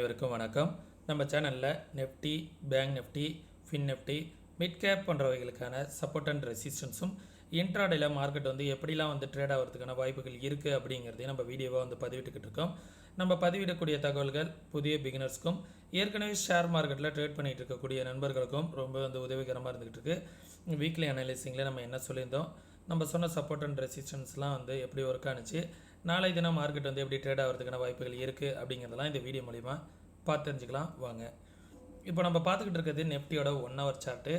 அனைவருக்கும் வணக்கம். நம்ம சேனலில் Nifty, bank Nifty, fin Nifty, mid cap போன்றவைகளுக்கான சப்போர்ட் அண்ட் ரெசிஸ்டன்ஸும் இன்ட்ராடேல மார்க்கெட் எப்படிலாம் ட்ரேட் ஆகிறதுக்கான வாய்ப்புகள் இருக்குது அப்படிங்கிறதையும் நம்ம வீடியோவாக பதிவிட்டுக்கிட்டு இருக்கோம். நம்ம பதிவிடக்கூடிய தகவல்கள் புதிய பிகினர்ஸ்க்கும் ஏற்கனவே ஷேர் மார்க்கெட்டில் ட்ரேட் பண்ணிகிட்டு இருக்கக்கூடிய நண்பர்களுக்கும் ரொம்ப உதவிகரமாக இருந்துகிட்டு இருக்குது. வீக்லி அனலைசிங்கில் நம்ம என்ன சொல்லியிருந்தோம், நம்ம சொன்ன சப்போர்ட் அண்ட் ரெசிஸ்டன்ஸ்லாம் எப்படி ஒர்க் ஆனிச்சு, நாளை தினம் மார்க்கெட் எப்படி ட்ரேட் ஆகிறதுக்கான வாய்ப்புகள் இருக்குது அப்படிங்கிறதெல்லாம் இந்த வீடியோ மூலிமா பார்த்து தெரிஞ்சுக்கலாம் வாங்க. இப்போ நம்ம பார்த்துக்கிட்டு இருக்கிறது நெஃப்டியோட 1 ஹவர் சார்ட்டு.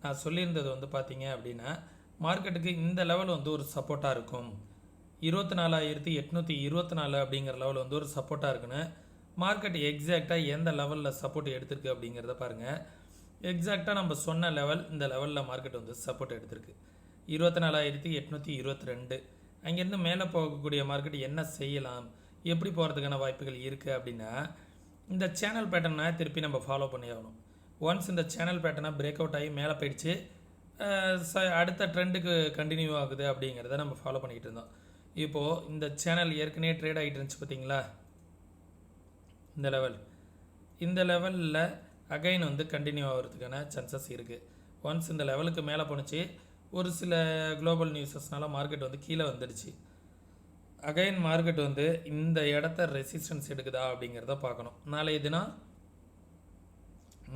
நான் சொல்லியிருந்தது பார்த்தீங்க அப்படின்னா மார்க்கெட்டுக்கு இந்த லெவல் ஒரு சப்போர்ட்டாக இருக்கும். 24,824 அப்படிங்கிற லெவல் ஒரு சப்போர்ட்டாக இருக்குன்னு மார்க்கெட் எக்ஸாக்டாக எந்த லெவலில் சப்போர்ட் எடுத்திருக்கு அப்படிங்கிறத பாருங்கள். எக்ஸாக்டாக நம்ம சொன்ன லெவல் இந்த லெவலில் மார்க்கெட் சப்போர்ட் எடுத்திருக்கு 24,822. அங்கேருந்து மேலே போகக்கூடிய மார்க்கெட் என்ன செய்யலாம், எப்படி போகிறதுக்கான வாய்ப்புகள் இருக்குது அப்படின்னா இந்த சேனல் பேட்டர்னை திருப்பி நம்ம ஃபாலோ பண்ணி ஆகணும். ஒன்ஸ் இந்த சேனல் பேட்டர்னை பிரேக் அவுட் ஆகி மேலே போயிடுச்சு, அடுத்த ட்ரெண்டுக்கு கண்டினியூ ஆகுது அப்படிங்கிறத நம்ம ஃபாலோ பண்ணிக்கிட்டு இருந்தோம். இப்போது இந்த சேனல் ஏற்கனவே ட்ரேட் ஆகிட்டு இருந்துச்சு பார்த்தீங்களா, இந்த லெவலில் அகைன் கண்டினியூ ஆகிறதுக்கான சான்சஸ் இருக்குது. ஒன்ஸ் இந்த லெவலுக்கு மேலே போணுச்சு, ஒரு சில குளோபல் நியூஸஸ்னால மார்க்கெட் கீழே வந்துடுச்சு. அகைன் மார்க்கெட் இந்த இடத்த ரெசிஸ்டன்ஸ் எடுக்குதா அப்படிங்கிறத பார்க்கணும். நாளைய தினம்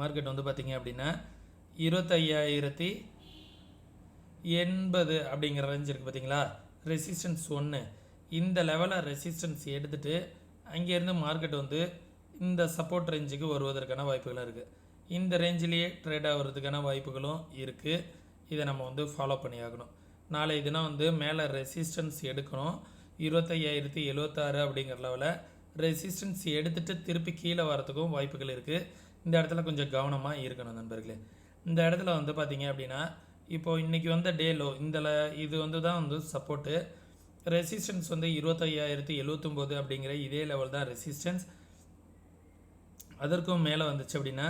மார்க்கெட் பார்த்திங்க அப்படின்னா 25,080 அப்படிங்கிற ரேஞ்ச் இருக்குது பார்த்தீங்களா, ரெசிஸ்டன்ஸ் 1. இந்த லெவலில் ரெசிஸ்டன்ஸ் எடுத்துகிட்டு அங்கேருந்து மார்க்கெட் இந்த சப்போர்ட் ரேஞ்சுக்கு வருவதற்கான வாய்ப்புகளும் இருக்குது. இந்த ரேஞ்சிலேயே ட்ரேட் ஆகிறதுக்கான வாய்ப்புகளும் இருக்குது. இதை நம்ம ஃபாலோ பண்ணி ஆகணும். நாளைய தினம் மேலே ரெசிஸ்டன்ஸ் எடுக்கணும். 25,076 அப்படிங்கிற லெவலில் ரெசிஸ்டன்ஸ் எடுத்துகிட்டு திருப்பி கீழே வரத்துக்கும் வாய்ப்புகள் இருக்குது. இந்த இடத்துல கொஞ்சம் கவனமாக இருக்கணும் நண்பர்களே. இந்த இடத்துல பார்த்தீங்க அப்படின்னா இப்போது இன்றைக்கி டே லோ இது தான் சப்போர்ட்டு. ரெசிஸ்டன்ஸ் 25,079 அப்படிங்கிற இதே லெவல் தான் ரெசிஸ்டன்ஸ். அதற்கும் மேலே வந்துச்சு அப்படின்னா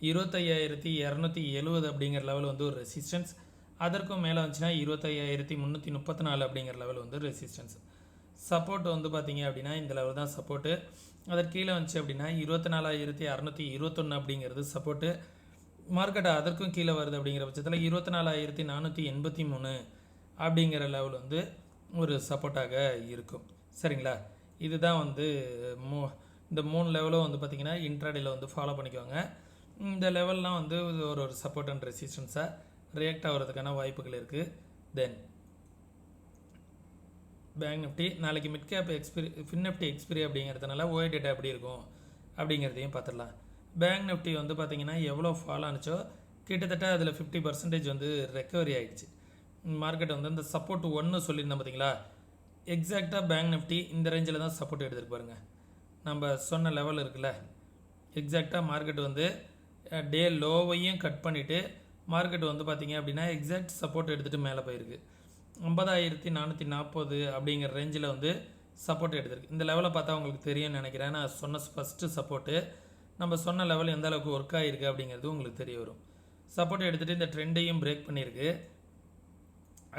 25,270 அப்படிங்கிற லெவல் ஒரு ரெசிஸ்டன்ஸ். அதற்கும் மேலே வந்துச்சுன்னா 25,334 அப்படிங்கிற லெவல் ரெசிஸ்டன்ஸ். சப்போர்ட் பார்த்தீங்க அப்படின்னா இந்த லெவல் தான் சப்போர்ட்டு. அதற்கு கீழே வந்துச்சு அப்படின்னா 24,621 அப்படிங்கிறது சப்போர்ட்டு. மார்க்கெட் அதற்கும் கீழே வருது அப்படிங்கிற பட்சத்தில் 24,483 அப்படிங்கிற லெவல் ஒரு சப்போர்ட்டாக இருக்கும். சரிங்களா, இதுதான் இந்த 3 லெவலும் பார்த்திங்கன்னா இன்ட்ராடேல ஃபாலோ பண்ணிக்குவாங்க. இந்த லெவல்லாம் ஒரு சப்போர்ட் அண்ட் ரெசிஸ்டன்ஸாக ரியாக்ட் ஆகிறதுக்கான வாய்ப்புகள் இருக்குது. தென் பேங்க் நிஃப்டி நாளைக்கு mid cap fin Nifty expiry அப்படிங்கிறதுனால ஓஏ டேட்டா எப்படி இருக்கும் அப்படிங்கிறதையும் பார்த்துடலாம். பேங்க் நிஃப்டி பார்த்திங்கன்னா எவ்வளோ ஃபால் ஆனிச்சோ கிட்டத்தட்ட அதில் 50% ரெக்கவரி ஆகிடுச்சு. மார்க்கெட் இந்த சப்போர்ட் 1 சொல்லியிருந்தோம் பார்த்தீங்களா, எக்ஸாக்டாக பேங்க் நிஃப்டி இந்த ரேஞ்சில் தான் சப்போர்ட் எடுத்துருக்கு பாருங்கள். நம்ம சொன்ன லெவல் இருக்குல்ல, எக்ஸாக்டாக மார்க்கெட் டே லோவையும் கட் பண்ணிவிட்டு மார்க்கெட் பார்த்திங்க அப்படின்னா எக்ஸாக்ட் சப்போர்ட் எடுத்துகிட்டு மேலே போயிருக்கு. 50,440 அப்படிங்கிற ரேஞ்சில் சப்போர்ட் எடுத்திருக்கு. இந்த லெவலை பார்த்தா உங்களுக்கு தெரியும்னு நினைக்கிறேன். நான் சொன்ன ஃபஸ்ட்டு சப்போர்ட்டு நம்ம சொன்ன லெவல் எந்த அளவுக்கு ஒர்க் ஆகிருக்கு அப்படிங்கிறது உங்களுக்கு தெரிய வரும். சப்போர்ட் எடுத்துகிட்டு இந்த ட்ரெண்டையும் பிரேக் பண்ணியிருக்கு.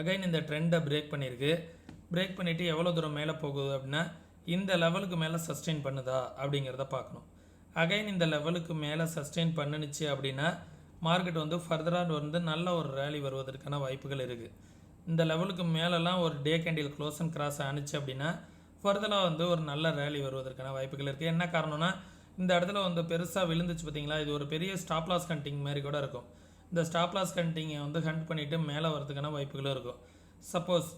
அகைன் இந்த ட்ரெண்டை பிரேக் பண்ணிவிட்டு எவ்வளோ தூரம் மேலே போகுது அப்படின்னா இந்த லெவலுக்கு மேலே சஸ்டெயின் பண்ணுதா அப்படிங்கிறத பார்க்கணும். அகைன் இந்த லெவலுக்கு மேலே சஸ்டெயின் பண்ணுச்சு அப்படின்னா மார்க்கெட் ஃபர்தராக நல்ல ஒரு ரேலி வருவதற்கான வாய்ப்புகள் இருக்குது. இந்த லெவலுக்கு மேலெல்லாம் ஒரு day candle close and cross ஆனிச்சு அப்படின்னா ஃபர்தராக ஒரு நல்ல ரேலி வருவதற்கான வாய்ப்புகள் இருக்குது. என்ன காரணம்னா இந்த இடத்துல பெருசாக விழுந்துச்சு பார்த்தீங்களா, இது ஒரு பெரிய ஸ்டாப் லாஸ் கண்டிங் மாதிரி கூட இருக்கும். இந்த ஸ்டாப் லாஸ் கண்டிங்கை ஹண்ட் பண்ணிவிட்டு மேலே வரதுக்கான வாய்ப்புகளும் இருக்கும். சப்போஸ்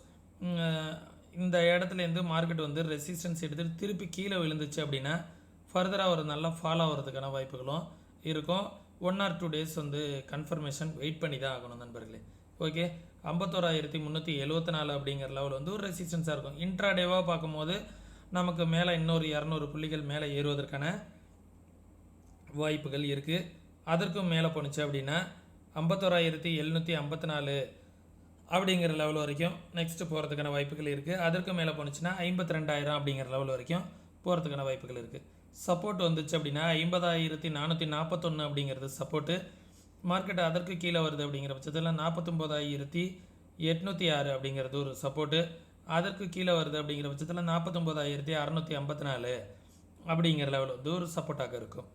இந்த இடத்துலேருந்து மார்க்கெட் ரெசிஸ்டன்ஸ் எடுத்துகிட்டு திருப்பி கீழே விழுந்துச்சு அப்படின்னா ஃபர்தராக ஒரு நல்ல ஃபாலோ ஆகிறதுக்கான வாய்ப்புகளும் இருக்கும். 1 or 2 days கன்ஃபர்மேஷன் வெயிட் பண்ணி தான் ஆகணும் நண்பர்களே. ஓகே, 51,374 அப்படிங்கிற லெவல் ஒரு ரெசிஸ்டன்ஸாக இருக்கும். இன்ட்ராடேவாக பார்க்கும்போது நமக்கு மேலே இன்னொரு 200 புள்ளிகள் மேலே ஏறுவதற்கான வாய்ப்புகள் இருக்குது. அதற்கும் மேலே போணுச்சு அப்படின்னா 51,754 அப்படிங்கிற லெவல் வரைக்கும் நெக்ஸ்ட்டு போகிறதுக்கான வாய்ப்புகள் இருக்குது. அதற்கு மேலே போணுச்சுன்னா 52,000 அப்படிங்கிற லெவல் வரைக்கும் போகிறதுக்கான வாய்ப்புகள் இருக்குது. சப்போர்ட் வந்துச்சு அப்படின்னா 50,441 அப்படிங்கிறது சப்போர்ட்டு. மார்க்கெட் அதற்கு கீழே வருது அப்படிங்கிற பட்சத்தில் 49,806 அப்படிங்கிறது ஒரு சப்போர்ட்டு. அதற்கு கீழே வருது அப்படிங்கிற பட்சத்தில் 49,654 அப்படிங்கிற லெவல் வந்து ஒரு சப்போர்ட்டாக இருக்கும்.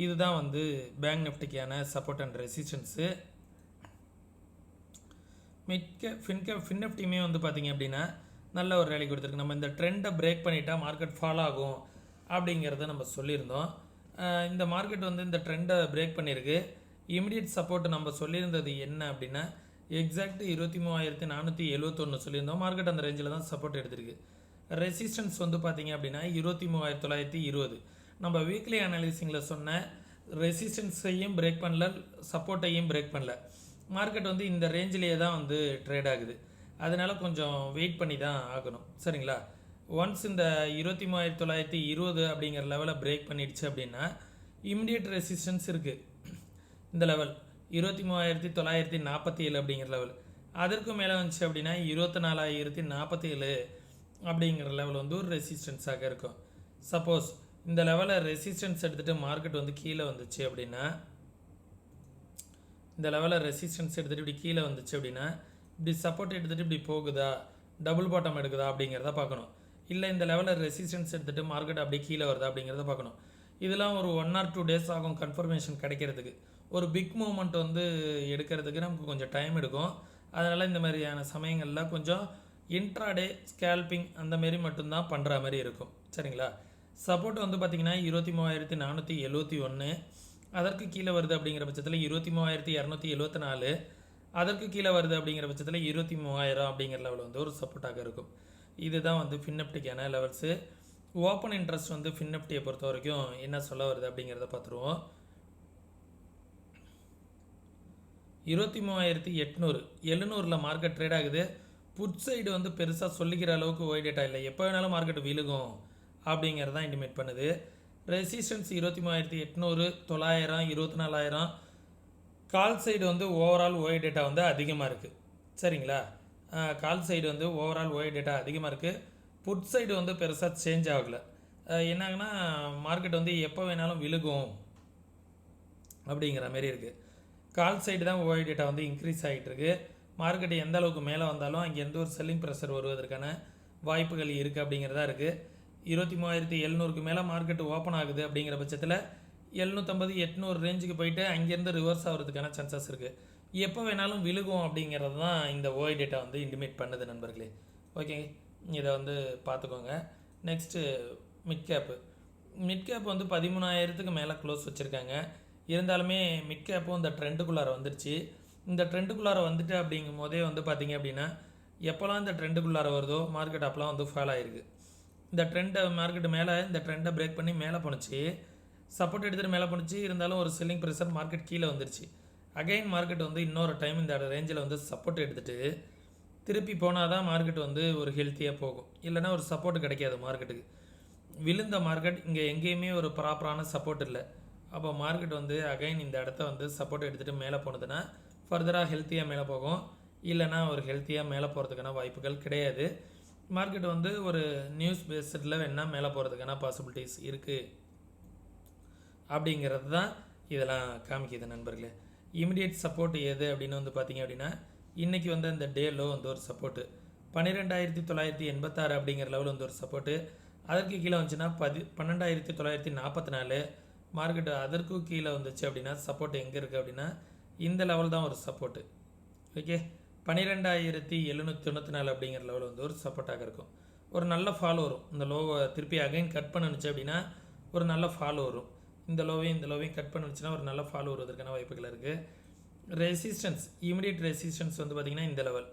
இதுதான் வந்து பேங்க் நிஃப்டிக்கான சப்போர்ட் அண்ட் ரெசிஸ்டன்ஸு. ஃபின்னிஃப்டியுமே வந்து பார்த்திங்க அப்படின்னா நல்ல ஒரு ரேலி கொடுத்துருக்கு. நம்ம இந்த ட்ரெண்டை பிரேக் பண்ணிட்டா மார்க்கெட் ஃபாலோ ஆகும் அப்படிங்கிறத நம்ம சொல்லியிருந்தோம். இந்த மார்க்கெட் வந்து இந்த ட்ரெண்டை பிரேக் பண்ணியிருக்கு. இமிடியட் சப்போர்ட் நம்ம சொல்லியிருந்தது என்ன அப்படின்னா எக்ஸாக்ட் 23,471 சொல்லியிருந்தோம். மார்க்கெட் அந்த ரேஞ்சில் தான் சப்போர்ட் எடுத்திருக்கு. ரெசிஸ்டன்ஸ் வந்து பார்த்திங்க அப்படின்னா 23,920. நம்ம வீக்லி அனாலிசிங்கில் சொன்ன ரெசிஸ்டன்ஸையும் பிரேக் பண்ணல, சப்போர்ட்டையும் பிரேக் பண்ணல. மார்க்கெட் வந்து இந்த ரேஞ்சிலேயே தான் வந்து ட்ரேட் ஆகுது. அதனால் கொஞ்சம் வெயிட் பண்ணி தான் ஆகணும். சரிங்களா? ஒன்ஸ் இந்த 23,920 அப்படிங்கிற லெவலை பிரேக் பண்ணிடுச்சு அப்படின்னா இமிடியட் ரெசிஸ்டன்ஸ் இருக்குது. இந்த லெவல் 23,947 அப்படிங்கிற லெவல். அதற்கும் மேலே வந்துச்சு அப்படின்னா 24,047 அப்படிங்கிற லெவல் வந்து ஒரு ரெசிஸ்டன்ஸாக இருக்கும். சப்போஸ் இந்த லெவலில் ரெசிஸ்டன்ஸ் எடுத்துகிட்டு மார்க்கெட் வந்து கீழே வந்துச்சு அப்படின்னா, இந்த லெவலில் ரெசிஸ்டன்ஸ் எடுத்துகிட்டு இப்படி கீழே வந்துச்சு அப்படின்னா இப்படி சப்போர்ட் எடுத்துகிட்டு இப்படி போகுதா, டபுள் பாட்டம் எடுக்குதா அப்படிங்கிறத பார்க்கணும். இல்லை இந்த லெவலில் ரெசிஸ்டன்ஸ் எடுத்துகிட்டு மார்க்கெட் அப்படியே கீழே வருதா அப்படிங்கிறத பார்க்கணும். இதெல்லாம் ஒரு 1 or 2 days ஆகும் கன்ஃபர்மேஷன் கிடைக்கிறதுக்கு. ஒரு பிக் மூவ்மெண்ட் வந்து எடுக்கிறதுக்கு நமக்கு கொஞ்சம் டைம் எடுக்கும். அதனால் இந்த மாதிரியான சமயங்களில் கொஞ்சம் இன்ட்ராடே ஸ்கேல்பிங் அந்த மாரி மட்டும்தான் பண்ணுற மாதிரி இருக்கும். சரிங்களா? சப்போர்ட் வந்து பார்த்திங்கன்னா 23,471. அதற்கு கீழே வருது அப்படிங்கிற பட்சத்தில் 23,274. அதற்கு கீழே வருது அப்படிங்கிற பட்சத்தில் 23,000 அப்படிங்கிற லெவல் வந்து ஒரு சப்போர்ட்டாக இருக்கும். இதுதான் வந்து ஃபின்னிஃப்டிக்கான லெவல்ஸு. ஓப்பன் இன்ட்ரெஸ்ட் வந்து ஃபின்னிஃப்டியை பொறுத்த வரைக்கும் என்ன சொல்ல வருது அப்படிங்கிறத பார்த்துருவோம். 23,800 700 மார்க்கெட் ட்ரேட் ஆகுது. புட் சைடு வந்து பெருசாக சொல்லிக்கிற அளவுக்கு ஒய் டேட்டா இல்லை. எப்போ வேணாலும் மார்க்கெட் விழுகும் அப்படிங்கிறதான் இன்டிமேட் பண்ணுது. ரெசிஸ்டன்ஸ் 23,800, 900, 24,000. கால் சைடு வந்து ஓவரால் ஒய் டேட்டா வந்து அதிகமாக இருக்குது. சரிங்களா? கால் சைடு வந்து ஓவரால் ஒய் டேட்டா அதிகமாக இருக்குது. புட் சைடு வந்து பெருசாக சேஞ்ச் ஆகலை. என்னாங்கன்னா மார்க்கெட் வந்து எப்போ வேணாலும் விழுகும் அப்படிங்கிற மாரி இருக்குது. கால் சைடு தான் ஒய் டேட்டா வந்து இன்க்ரீஸ் ஆகிட்டு இருக்கு. மார்க்கெட் எந்த அளவுக்கு மேலே வந்தாலும் அங்கேருந்து ஒரு செல்லிங் ப்ரெஷர் வருவதற்கான வாய்ப்புகள் இருக்குது அப்படிங்கிறதா இருக்குது. 23,700க்கு மேலே மார்க்கெட் ஓப்பன் ஆகுது அப்படிங்கிற பட்சத்தில் 750, 800 ரேஞ்சுக்கு போயிட்டு அங்கேருந்து ரிவர்ஸ் ஆகிறதுக்கான சான்சஸ் இருக்குது. எப்போ வேணாலும் விழுகும் அப்படிங்கிறது தான் இந்த ஓய் டேட்டா வந்து இன்டிமேட் பண்ணுது நண்பர்களே. ஓகே, இதை வந்து பார்த்துக்கோங்க. நெக்ஸ்ட்டு மிட் கேப் வந்து 13,000க்கு மேலே க்ளோஸ் வச்சுருக்காங்க. இருந்தாலுமே மிட் கேப்பும் இந்த ட்ரெண்டுக்குள்ளார வந்துருச்சு. இந்த ட்ரெண்டுக்குள்ளார வந்துட்டு அப்படிங்கும் போதே வந்து பார்த்திங்க அப்படின்னா எப்போல்லாம் இந்த ட்ரெண்டுக்குள்ளார வருதோ மார்க்கெட் அப்போலாம் வந்து ஃபால் ஆகிருக்கு. இந்த ட்ரெண்டை மார்க்கெட் மேலே இந்த ட்ரெண்டை பிரேக் பண்ணி மேலே போணுச்சு, சப்போர்ட் எடுத்துகிட்டு மேலே போணுச்சு. இருந்தாலும் ஒரு செல்லிங் ப்ரெஷர் மார்க்கெட் கீழே வந்துருச்சு. அகைன் மார்க்கெட் வந்து இன்னொரு டைம் இந்த ரேஞ்சில் வந்து சப்போர்ட் எடுத்துகிட்டு திருப்பி போனால் தான் மார்க்கெட் வந்து ஒரு ஹெல்த்தியாக போகும். இல்லைனா ஒரு சப்போர்ட் கிடைக்காது மார்க்கெட்டுக்கு. விழுந்த மார்க்கெட் இங்கே எங்கேயுமே ஒரு ப்ராப்பரான சப்போர்ட் இல்லை. அப்போ மார்க்கெட் வந்து அகைன் இந்த இடத்த வந்து சப்போர்ட் எடுத்துகிட்டு மேலே போனதுன்னா ஃபர்தராக ஹெல்த்தியாக மேலே போகும். இல்லைனா ஒரு ஹெல்த்தியாக மேலே போகிறதுக்கான வாய்ப்புகள் கிடையாது. மார்க்கெட் வந்து ஒரு நியூஸ் பேஸ்டில் வேணால் மேலே போகிறதுக்கான பாசிபிலிட்டிஸ் இருக்குது அப்படிங்கிறது தான் இதெல்லாம் காமிக்குது நண்பர்களே. இமிடியேட் சப்போர்ட் எது அப்படின்னு வந்து பார்த்திங்க அப்படின்னா இன்றைக்கி வந்து இந்த டேலோ வந்து ஒரு சப்போர்ட்டு 12,986 அப்படிங்கிற லெவல் வந்து ஒரு சப்போர்ட்டு. அதற்கு கீழே வந்துச்சுன்னா 12,944. மார்க்கெட்டு அதற்கும் கீழே வந்துச்சு அப்படின்னா சப்போர்ட் எங்கே இருக்குது அப்படின்னா இந்த லெவல் தான் ஒரு சப்போர்ட்டு. ஓகே, 12,794 அப்படிங்கிற லெவல் வந்து ஒரு சப்போர்ட்டாக இருக்கும். ஒரு நல்ல ஃபால் வரும். இந்த லோவை திருப்பி அகைன் கட் பண்ணுச்சு அப்படின்னா ஒரு நல்ல ஃபால் வரும். இந்த லோவையும் கட் பண்ணுச்சுன்னா ஒரு நல்ல ஃபால் வருவதற்கான வாய்ப்புகள் இருக்குது. ரெசிஸ்டன்ஸ், இமிடியட் ரெசிஸ்டன்ஸ் வந்து பார்த்திங்கன்னா இந்த லெவல்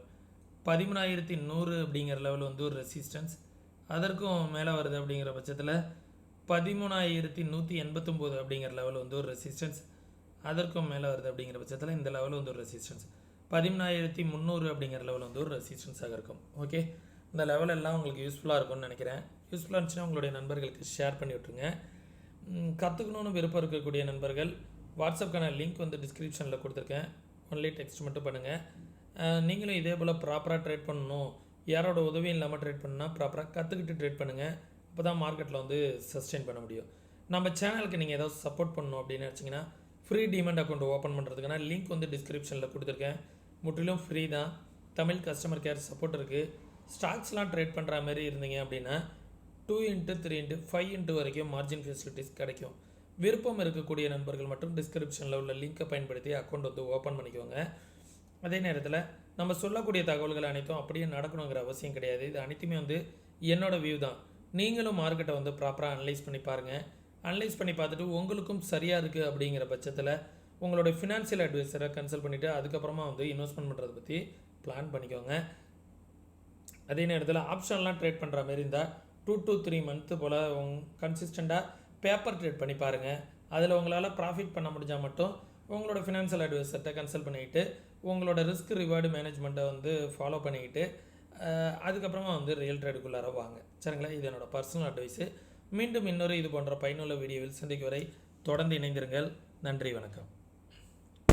13,100 அப்படிங்கிற லெவல் வந்து ஒரு ரெசிஸ்டன்ஸ். அதற்கும் மேலே வருது அப்படிங்கிற பட்சத்தில் 13,189 அப்படிங்கிற லெவல் வந்து ஒரு ரெசிஸ்டன்ஸ். அதற்கும் மேலே வருது அப்படிங்கிற பட்சத்தில் இந்த லெவல் வந்து ஒரு ரெசிஸ்டன்ஸ். 13,300 அப்படிங்கிற லெவல் வந்து ஒரு ரெசிஸ்டன்ஸாக இருக்கும். ஓகே, இந்த லெவல் எல்லாம் உங்களுக்கு யூஸ்ஃபுல்லாக இருக்கும்னு நினைக்கிறேன். யூஸ்ஃபுல்லாக இருந்துச்சுன்னா உங்களுடைய நண்பர்களுக்கு ஷேர் பண்ணி விட்ருங்க. கற்றுக்கணுன்னு விருப்பம் இருக்கக்கூடிய நண்பர்கள் வாட்ஸ்அப்க்கான லிங்க் வந்து டிஸ்கிரிப்ஷனில் கொடுத்துருக்கேன். ஒன்லி டெக்ஸ்ட் மட்டும் பண்ணுங்கள். நீங்களும் இதே போல் ப்ராப்பராக ட்ரேட் பண்ணணும், யாரோட உதவியும் இல்லாமல் ட்ரேட் பண்ணால் ப்ராப்பராக கற்றுக்கிட்டு ட்ரேட் பண்ணுங்கள். அப்போ தான் மார்க்கெட்டில் வந்து சஸ்டெயின் பண்ண முடியும். நம்ம சேனலுக்கு நீங்கள் ஏதாவது சப்போர்ட் பண்ணணும் அப்படின்னு நினச்சிங்கன்னா ஃப்ரீ டிமெண்ட் அக்கௌண்ட் ஓப்பன் பண்ணுறதுக்கான லிங்க் வந்து டிஸ்கிரிப்ஷனில் கொடுத்துருக்கேன். முற்றிலும் ஃப்ரீ தான். தமிழ் கஸ்டமர் கேர் சப்போர்ட் இருக்குது. ஸ்டாக்ஸ்லாம் ட்ரேட் பண்ணுற மாதிரி இருந்தீங்க அப்படின்னா 2 இன்ட்டு 3 இன்ட்டு 5 இன்ட்டு வரைக்கும் மார்ஜின் ஃபெசிலிட்டிஸ் கிடைக்கும். விருப்பம் இருக்கக்கூடிய நண்பர்கள் மட்டும் டிஸ்கிரிப்ஷனில் உள்ள லிங்கை பயன்படுத்தி அக்கௌண்ட் வந்து ஓப்பன் பண்ணிக்கோங்க. அதே நேரத்தில் நம்ம சொல்லக்கூடிய தகவல்கள் அனைத்தும் அப்படியே நடக்கணுங்கிற அவசியம் கிடையாது. இது அனைத்துமே வந்து என்னோட வியூ தான். நீங்களும் மார்க்கெட்டை வந்து ப்ராப்பராக அனலைஸ் பண்ணி பாருங்கள். அனலைஸ் பண்ணி பார்த்துட்டு உங்களுக்கும் சரியாக இருக்குது அப்படிங்கிற பட்சத்தில் உங்களோட ஃபினான்ஷியல் அட்வைசரை கன்சல்ட் பண்ணிவிட்டு அதுக்கப்புறமா வந்து இன்வெஸ்ட்மெண்ட் பண்ணுறதை பற்றி பிளான் பண்ணிக்கோங்க. அதே நேரத்தில் ஆப்ஷன்லாம் ட்ரேட் பண்ணுற மாதிரி இருந்தால் 2 to 3 மந்த்து போல் கன்சிஸ்டண்ட்டாக பேப்பர் ட்ரேட் பண்ணி பாருங்கள். அதில் உங்களால் ப்ராஃபிட் பண்ண முடிஞ்சால் மட்டும் உங்களோட ஃபினான்ஷியல் அட்வைசர்கிட்ட கன்சல்ட் பண்ணிக்கிட்டு உங்களோட ரிஸ்க் ரிவார்டு மேனேஜ்மெண்ட்டை வந்து ஃபாலோ பண்ணிக்கிட்டு அதுக்கப்புறமா வந்து ரியல் ட்ரேடுக்குள்ளார வாங்க. சரிங்களா? இது என்னோடய பர்சனல் அட்வைஸு. மீண்டும் இன்னொரு இது போன்ற பயனுள்ள வீடியோவில் சந்திக்கும் வரை தொடர்ந்து இணைந்திருங்கள். நன்றி, வணக்கம்.